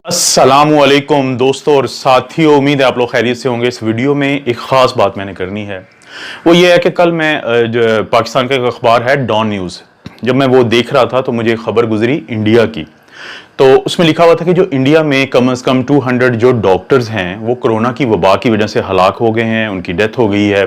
अस्सलामुअलैकुम दोस्तों और साथियों, उम्मीद है आप लोग खैरियत से होंगे। इस वीडियो में एक ख़ास बात मैंने करनी है, वो ये है कि कल मैं जो पाकिस्तान का एक अखबार है डॉन न्यूज़, जब मैं वो देख रहा था तो मुझे खबर गुजरी इंडिया की। तो उसमें लिखा हुआ था कि जो इंडिया में कम से कम 200 जो डॉक्टर्स हैं वो कोरोना की वबा की वजह से हलाक हो गए हैं, उनकी डेथ हो गई है।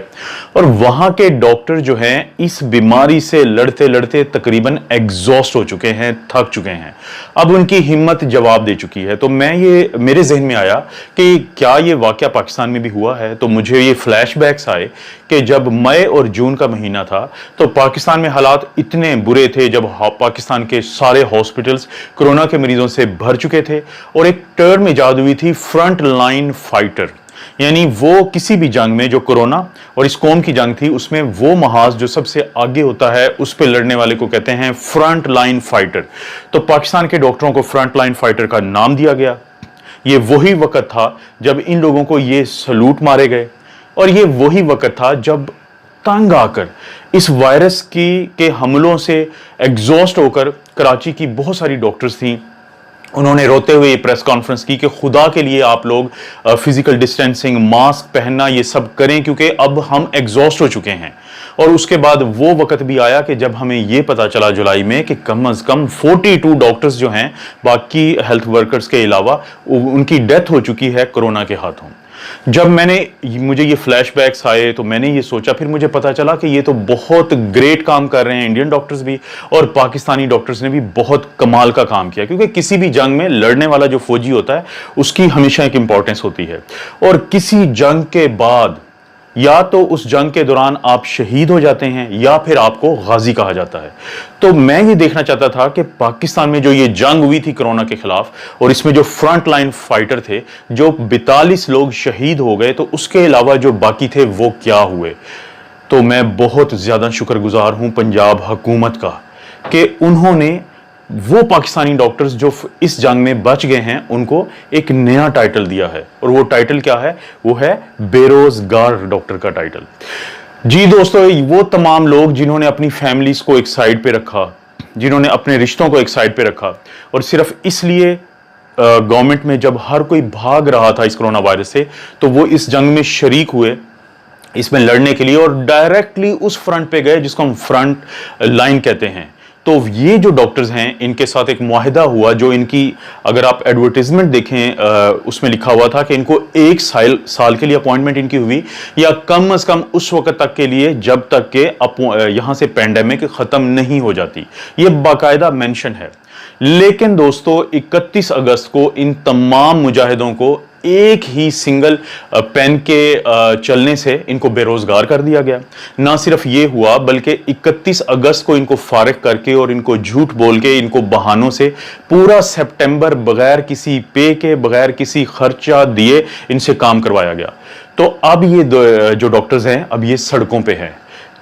और वहाँ के डॉक्टर जो हैं इस बीमारी से लड़ते लड़ते तकरीबन एग्जॉस्ट हो चुके हैं, थक चुके हैं। अब उनकी हिम्मत जवाब दे चुकी है। तो मेरे जहन में आया कि क्या ये वाकया पाकिस्तान में भी हुआ है। तो मुझे ये फ्लैशबैक्स आए कि जब मई और जून का महीना था तो पाकिस्तान में हालात इतने बुरे थे, जब पाकिस्तान के सारे हॉस्पिटल्स कोरोना के मरीजों से भर चुके थे और एक टर्म इजाद हुई थी फ्रंट लाइन फाइटर, यानी वो किसी भी जंग में जो कोरोना और इस कौम की जंग थी उसमें वो महाज जो सबसे आगे होता है उस पे लड़ने वाले को कहते हैं फ्रंट लाइन फाइटर। तो पाकिस्तान के डॉक्टरों को फ्रंट लाइन फाइटर का नाम दिया गया। ये वही वक्त था जब इन लोगों को ये सलूट मारे गए और ये वही वक्त था जब तंग आकर इस वायरस के हमलों से एग्जॉस्ट होकर कराची की बहुत सारी डॉक्टर्स थीं, उन्होंने रोते हुए ये प्रेस कॉन्फ्रेंस की कि खुदा के लिए आप लोग फिजिकल डिस्टेंसिंग, मास्क पहनना, ये सब करें क्योंकि अब हम एग्जॉस्ट हो चुके हैं। और उसके बाद वो वक्त भी आया कि जब हमें ये पता चला जुलाई में कि कम से कम 42 डॉक्टर्स जो हैं बाकी हेल्थ वर्कर्स के अलावा उनकी डेथ हो चुकी है कोरोना के हाथों। जब मुझे ये फ्लैशबैक्स आए तो मैंने ये सोचा, फिर मुझे पता चला कि ये तो बहुत ग्रेट काम कर रहे हैं इंडियन डॉक्टर्स भी, और पाकिस्तानी डॉक्टर्स ने भी बहुत कमाल का काम किया। क्योंकि किसी भी जंग में लड़ने वाला जो फौजी होता है उसकी हमेशा एक इंपॉर्टेंस होती है, और किसी जंग के बाद या तो उस जंग के दौरान आप शहीद हो जाते हैं या फिर आपको गाजी कहा जाता है। तो मैं ये देखना चाहता था कि पाकिस्तान में जो ये जंग हुई थी कोरोना के खिलाफ और इसमें जो फ्रंट लाइन फाइटर थे, जो 42 लोग शहीद हो गए, तो उसके अलावा जो बाकी थे वो क्या हुए। तो मैं बहुत ज्यादा शुक्रगुजार हूं पंजाब हुकूमत का कि उन्होंने वो पाकिस्तानी डॉक्टर्स जो इस जंग में बच गए हैं उनको एक नया टाइटल दिया है। और वो टाइटल क्या है? वो है बेरोजगार डॉक्टर का टाइटल। जी दोस्तों, वो तमाम लोग जिन्होंने अपनी फैमिलीज को एक साइड पे रखा, जिन्होंने अपने रिश्तों को एक साइड पे रखा, और सिर्फ इसलिए गवर्नमेंट में जब हर कोई भाग रहा था इस कोरोना वायरस से, तो वो इस जंग में शरीक हुए इसमें लड़ने के लिए और डायरेक्टली उस फ्रंट पे गए जिसको हम फ्रंट लाइन कहते हैं। तो ये जो डॉक्टर्स हैं इनके साथ एक मुआहिदा हुआ, जो इनकी अगर आप एडवर्टाइजमेंट देखें उसमें लिखा हुआ था कि इनको 1 साल के लिए अपॉइंटमेंट इनकी हुई, या कम से कम उस वक्त तक के लिए जब तक के यहां से पैंडेमिक खत्म नहीं हो जाती। ये बाकायदा मेंशन है। लेकिन दोस्तों 31 अगस्त को इन तमाम मुजाहिदों को एक ही सिंगल पेन के चलने से इनको बेरोजगार कर दिया गया। ना सिर्फ ये हुआ बल्कि 31 अगस्त को इनको फारिग करके और इनको झूठ बोल के, इनको बहानों से पूरा सितंबर बगैर किसी पे के, बगैर किसी खर्चा दिए इनसे काम करवाया गया। तो अब ये जो डॉक्टर्स हैं अब ये सड़कों पे हैं।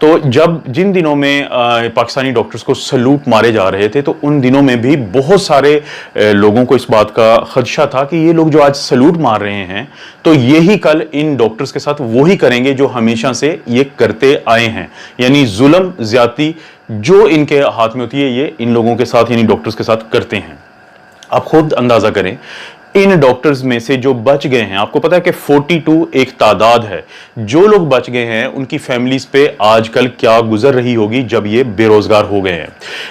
तो जिन दिनों में पाकिस्तानी डॉक्टर्स को सलूट मारे जा रहे थे, तो उन दिनों में भी बहुत सारे लोगों को इस बात का खदशा था कि ये लोग जो आज सलूट मार रहे हैं तो यही कल इन डॉक्टर्स के साथ वही करेंगे जो हमेशा से ये करते आए हैं, यानी जुल्म ज्यादती जो इनके हाथ में होती है ये इन लोगों के साथ यानी डॉक्टर्स के साथ करते हैं। आप खुद अंदाजा करें इन डॉक्टर्स में से जो बच गए हैं, आपको पता है कि 42 एक तादाद है, जो लोग बच गए हैं उनकी फैमिलीज पे आजकल क्या गुजर रही होगी जब ये बेरोजगार हो गए हैं।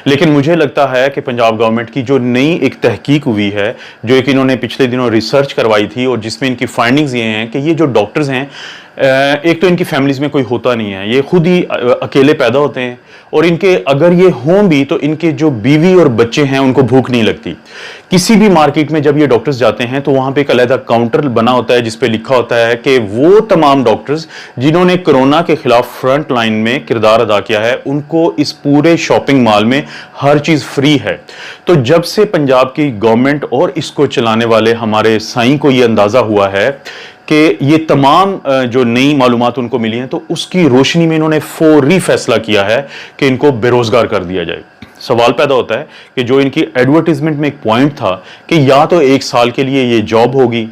लेकिन मुझे लगता है कि पंजाब गवर्नमेंट की जो नई एक तहकीक हुई है, जो एक इन्होंने पिछले दिनों रिसर्च करवाई थी और जिसमें इनकी फाइंडिंग्स ये हैं कि ये जो डॉक्टर्स हैं एक तो इनकी फैमिलीज में कोई होता नहीं है, ये खुद ही अकेले पैदा होते हैं, और इनके अगर ये हों भी तो इनके जो बीवी और बच्चे हैं उनको भूख नहीं लगती। किसी भी मार्केट में जब ये डॉक्टर्स जाते हैं तो वहां पे एक अलग काउंटर बना होता है जिस पे लिखा होता है कि वो तमाम डॉक्टर्स जिन्होंने कोरोना के खिलाफ फ्रंट लाइन में किरदार अदा किया है उनको इस पूरे शॉपिंग मॉल में हर चीज फ्री है। तो जब से पंजाब की गवर्नमेंट और इसको चलाने वाले हमारे साईं को ये अंदाजा हुआ है कि ये तमाम जो नई मालूमात उनको मिली हैं, तो उसकी रोशनी में इन्होंने फौरी फैसला किया है कि इनको बेरोजगार कर दिया जाए। सवाल पैदा होता है कि जो इनकी एडवर्टाइजमेंट में एक पॉइंट था कि या तो 1 साल के लिए ये जॉब होगी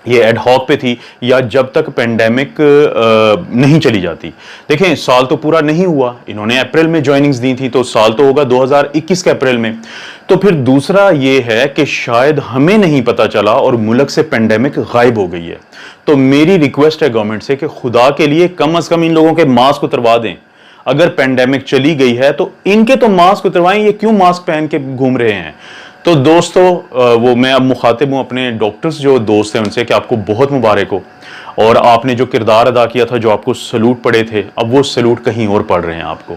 یہ ایڈ ہاک پہ تھی یا جب تک پینڈیمک نہیں چلی جاتی. دیکھیں سال تو پورا نہیں ہوا, انہوں نے اپریل میں جوائننگز دی تھی تو سال تو ہوگا 2021 کے اپریل میں. تو پھر دوسرا یہ ہے کہ شاید ہمیں نہیں پتا چلا اور ملک سے پینڈیمک غائب ہو گئی ہے. تو میری ریکویسٹ ہے گورنمنٹ سے کہ خدا کے لیے کم از کم ان لوگوں کے ماسک اتروا دیں. اگر پینڈیمک چلی گئی ہے تو ان کے تو ماسک اتروائیں, یہ کیوں ماسک پہن کے گھوم رہے ہیں. تو دوستو وہ میں اب مخاطب ہوں اپنے ڈاکٹرز جو دوست ہیں ان سے کہ آپ کو بہت مبارک ہو, اور آپ نے جو کردار ادا کیا تھا, جو آپ کو سلوٹ پڑے تھے, اب وہ سلوٹ کہیں اور پڑ رہے ہیں آپ کو.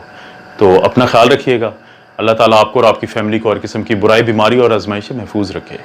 تو اپنا خیال رکھیے گا. اللہ تعالیٰ آپ کو اور آپ کی فیملی کو ہر قسم کی برائی, بیماری اور آزمائش سے محفوظ رکھے.